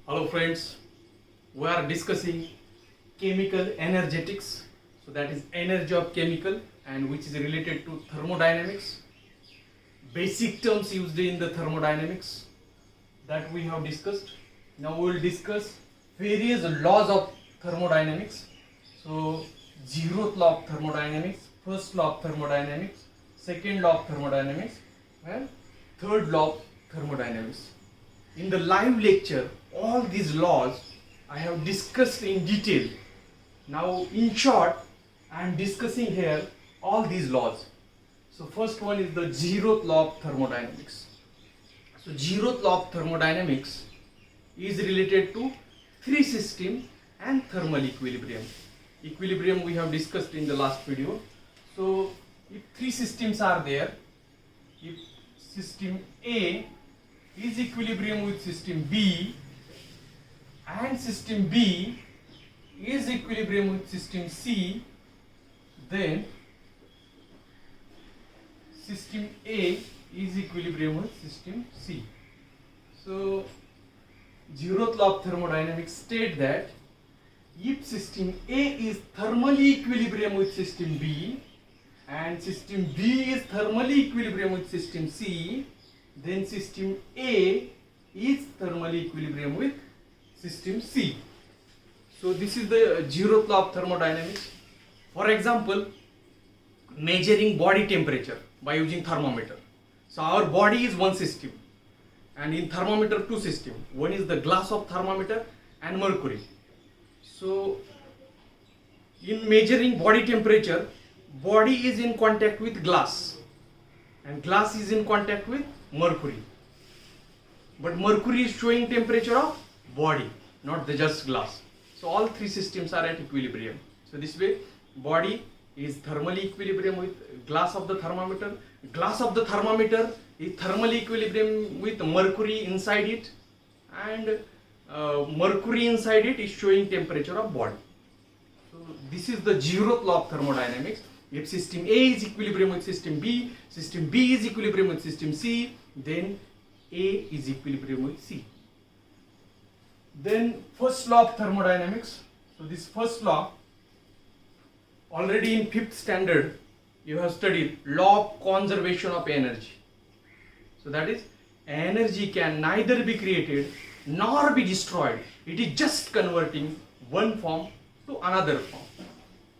Hello friends, we are discussing chemical energetics. So that is energy of chemical and which is related to thermodynamics. Basic terms used in the thermodynamics that we have discussed. Now we will discuss various laws of thermodynamics. So zeroth law of thermodynamics, first law of thermodynamics, second law of thermodynamics and third law of thermodynamics. In the live lecture, all these laws I have discussed in detail. Now in short, I am discussing here all these laws. So first one is the zeroth law of thermodynamics. So zeroth law of thermodynamics is related to three systems and thermal equilibrium. Equilibrium we have discussed in the last video. So if three systems are there, if system A is equilibrium with system B and system B is equilibrium with system C, then system A is equilibrium with system C. So zeroth law of thermodynamics state that if system A is thermally equilibrium with system B and system B is thermally equilibrium with system C, then system A is thermally equilibrium with system C. So this is the zeroth law of thermodynamics. For example, measuring body temperature by using thermometer. So our body is one system and in thermometer two systems. One is the glass of thermometer and mercury. So in measuring body temperature, body is in contact with glass and glass is in contact with mercury. But mercury is showing temperature of body, not the just glass. So all three systems are at equilibrium. So this way body is thermally equilibrium with glass of the thermometer. Glass of the thermometer is thermally equilibrium with mercury inside it, and mercury inside it is showing temperature of body. So this is the zeroth law of thermodynamics. If system A is equilibrium with system B is equilibrium with system C, then A is equilibrium with C. Then first law of thermodynamics. So this first law, already in 5th standard you have studied law of conservation of energy. So that is, energy can neither be created nor be destroyed. It is just converting one form to another form.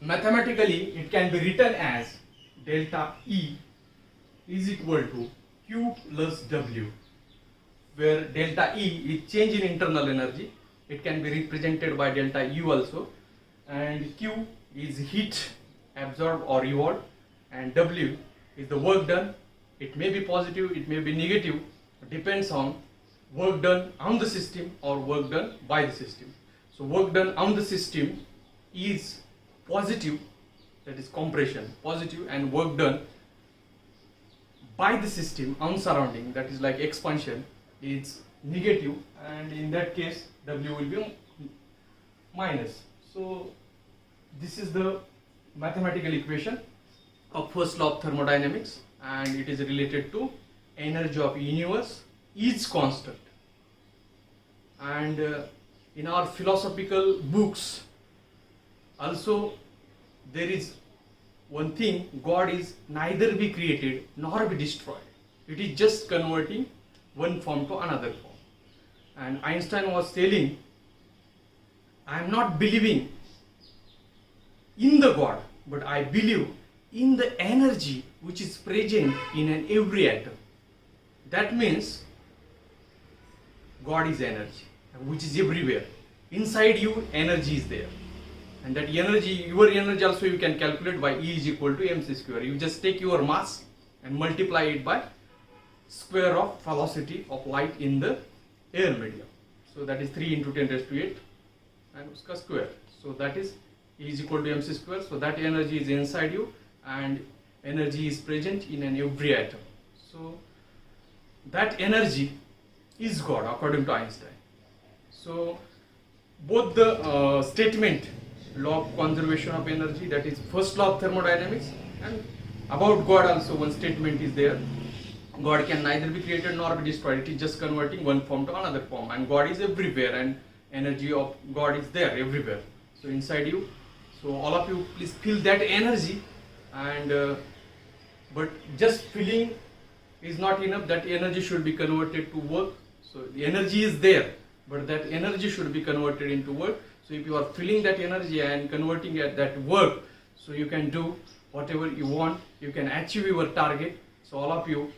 Mathematically it can be written as delta E is equal to Q plus W, where delta E is change in internal energy. It can be represented by delta U also, and Q is heat absorbed or evolved, and W is the work done. It may be positive, it may be negative, depends on work done on the system or work done by the system. So work done on the system is positive, that is compression, positive, and work done by the system on surrounding, that is like expansion, is negative, and in that case W will be minus. So this is the mathematical equation of first law of thermodynamics, and it is related to energy of universe is constant. And in our philosophical books also there is one thing, God is neither be created nor be destroyed. It is just converting one form to another form. And Einstein was telling, I am not believing in the God, but I believe in the energy which is present in every atom. That means God is energy, which is everywhere. Inside you, energy is there. And that energy, your energy also you can calculate by E is equal to mc square. You just take your mass and multiply it by square of velocity of light in the air medium. So that is 3 into 10 raised to 8 and uska square. So that is E is equal to mc square. So that energy is inside you and energy is present in every atom. So that energy is God according to Einstein. So both the statement, law of conservation of energy, that is first law of thermodynamics, and about God also one statement is there, God can neither be created nor be destroyed. It is just converting one form to another form, and God is everywhere, and energy of God is there everywhere. So inside you, so all of you please feel that energy, and but just feeling is not enough. That energy should be converted to work. So the energy is there, but that energy should be converted into work. So if you are feeling that energy and converting that work, so you can do whatever you want, you can achieve your target. So all of you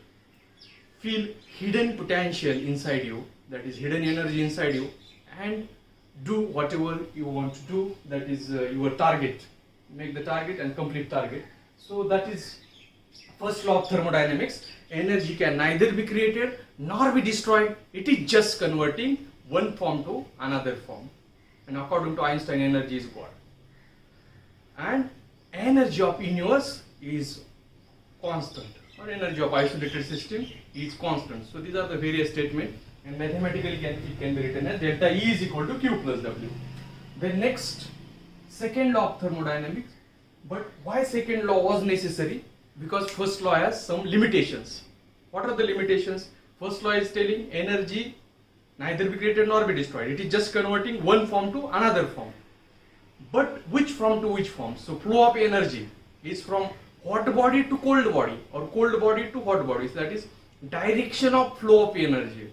feel hidden potential inside you, that is hidden energy inside you, and do whatever you want to do, that is your target. Make the target and complete target. So that is first law of thermodynamics. Energy can neither be created nor be destroyed. It is just converting one form to another form. And according to Einstein, energy is God. And energy of universe is constant, or energy of isolated system is constant. So these are the various statements, and mathematically it can be written as delta E is equal to Q plus W. The next, second law of thermodynamics. But why second law was necessary? Because first law has some limitations. What are the limitations? First law is telling energy neither be created nor be destroyed. It is just converting one form to another form. But which form to which form? So flow of energy is from hot body to cold body, or cold body to hot body. So that is direction of flow of energy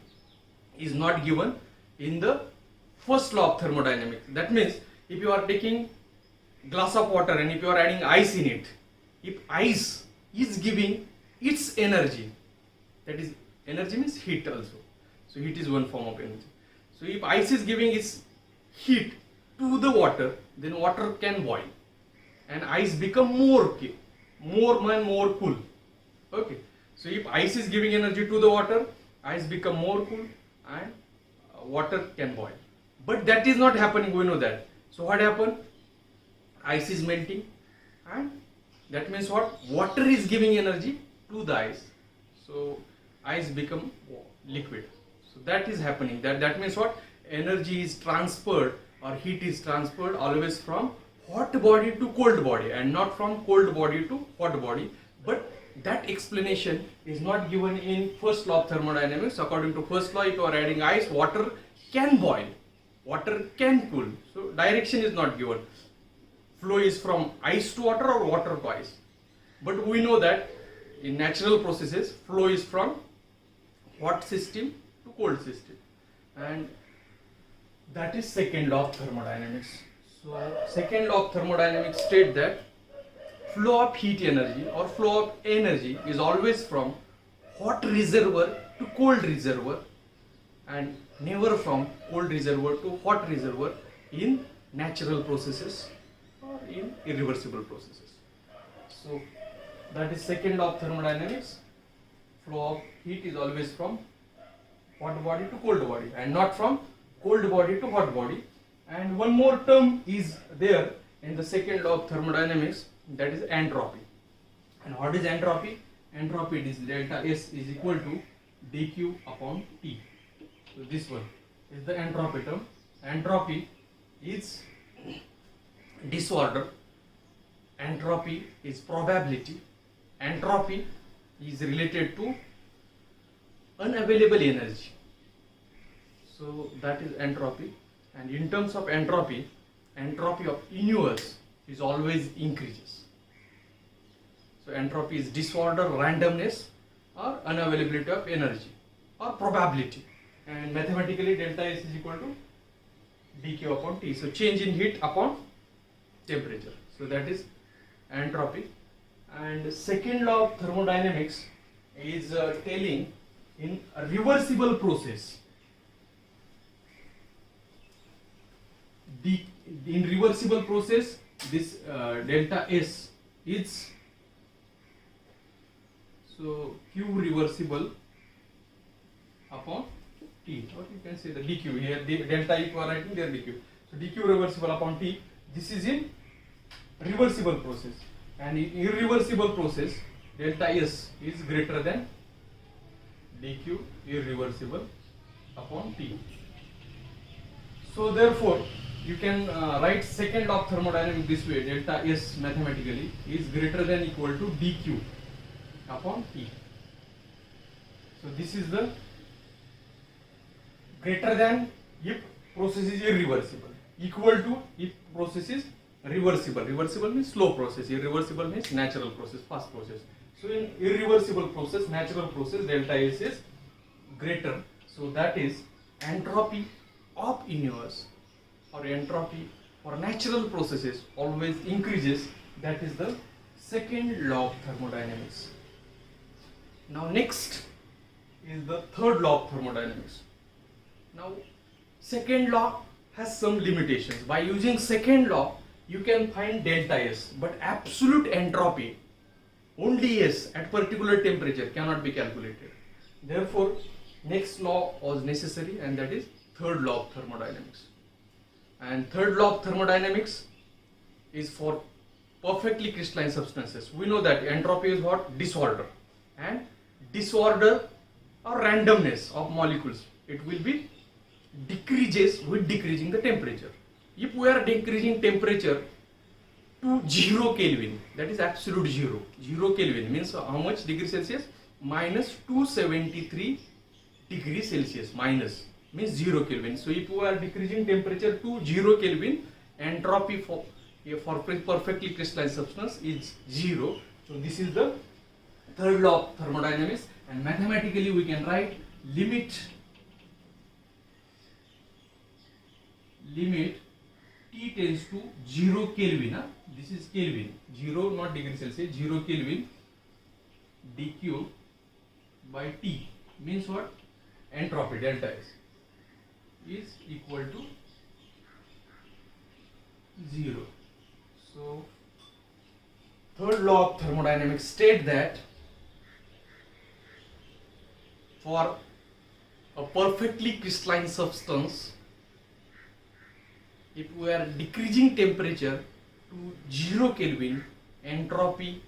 is not given in the first law of thermodynamics. That means if you are taking glass of water and if you are adding ice in it, if ice is giving its energy, that is energy means heat also. So heat is one form of energy. So if ice is giving its heat to the water, then water can boil and ice become more cool. Okay. So if ice is giving energy to the water, ice become more cool and water can boil. But that is not happening, we know that. So what happened? Ice is melting, and that means what? Water is giving energy to the ice. So ice become liquid. So that is happening. That means what? Energy is transferred, or heat is transferred always from hot body to cold body, and not from cold body to hot body. But that explanation is not given in first law of thermodynamics. According to first law, if you are adding ice, water can boil, water can cool. So direction is not given. Flow is from ice to water or water to ice. But we know that in natural processes, flow is from hot system to cold system, and that is second law of thermodynamics. So second law of thermodynamics state that flow of heat energy or flow of energy is always from hot reservoir to cold reservoir, and never from cold reservoir to hot reservoir in natural processes or in irreversible processes. So that is second law of thermodynamics. Flow of heat is always from hot body to cold body, and not from cold body to hot body. And one more term is there in the second law of thermodynamics, that is entropy. And what is entropy? Entropy is delta S is equal to dq upon T. So this one is the entropy term. Entropy is disorder, entropy is probability, entropy is related to unavailable energy. So that is entropy. And in terms of entropy, entropy of universe is always increases. So entropy is disorder, randomness, or unavailability of energy, or probability. And mathematically delta S is equal to dq upon T. So change in heat upon temperature. So that is entropy. And second law of thermodynamics is telling in a reversible process. In reversible process, this delta S is so Q reversible upon T, or you can say the dq here, the delta if you are writing there dq. So dq reversible upon T, this is in reversible process, and in irreversible process delta S is greater than dq irreversible upon T. So therefore you can write second law of thermodynamics this way: delta S mathematically is greater than equal to dq upon T. So this is the greater than if process is irreversible, equal to if process is reversible. Reversible means slow process, irreversible means natural process, fast process. So in irreversible process, natural process, delta S is greater. So that is entropy of universe or entropy for natural processes always increases. That is the second law of thermodynamics. Now next is the third law of thermodynamics. Now second law has some limitations. By using second law you can find delta S, but absolute entropy, only S at particular temperature, cannot be calculated. Therefore next law was necessary, and that is third law of thermodynamics. And third law of thermodynamics is for perfectly crystalline substances. We know that entropy is what? Disorder. And disorder or randomness of molecules, it will be decreases with decreasing the temperature. If we are decreasing temperature to 0 Kelvin, that is absolute 0. 0 Kelvin means how much degree Celsius? Minus 273 degrees Celsius. Minus means 0 Kelvin. So if we are decreasing temperature to 0 Kelvin, entropy for perfectly crystalline substance is 0. So this is the third law of thermodynamics, and mathematically we can write limit T tends to 0 Kelvin. This is Kelvin, 0 not degree Celsius, 0 Kelvin dq by T means what? Entropy delta S is equal to 0. So third law of thermodynamics state that for a perfectly crystalline substance, if we are decreasing temperature to 0 Kelvin, entropy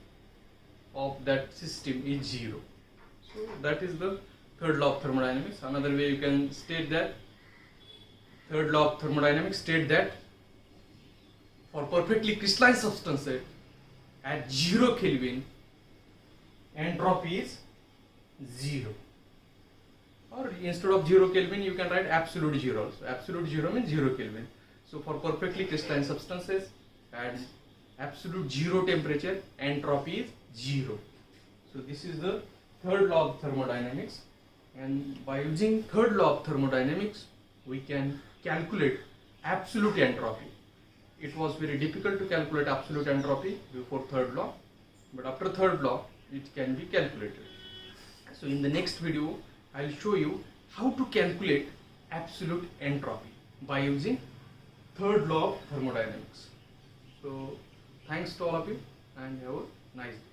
of that system is 0. So that is the third law of thermodynamics. Another way you can state that third law of thermodynamics state that for perfectly crystalline substances at 0 Kelvin, entropy is 0. Or instead of 0 Kelvin you can write absolute 0 also. Absolute 0 means 0 Kelvin. So for perfectly crystalline substances at absolute 0 temperature, entropy is 0. So this is the third law of thermodynamics, and by using third law of thermodynamics we can calculate absolute entropy. It was very difficult to calculate absolute entropy before third law, but after third law it can be calculated. So in the next video I will show you how to calculate absolute entropy by using third law of thermodynamics. So thanks to all of you, and have a nice day.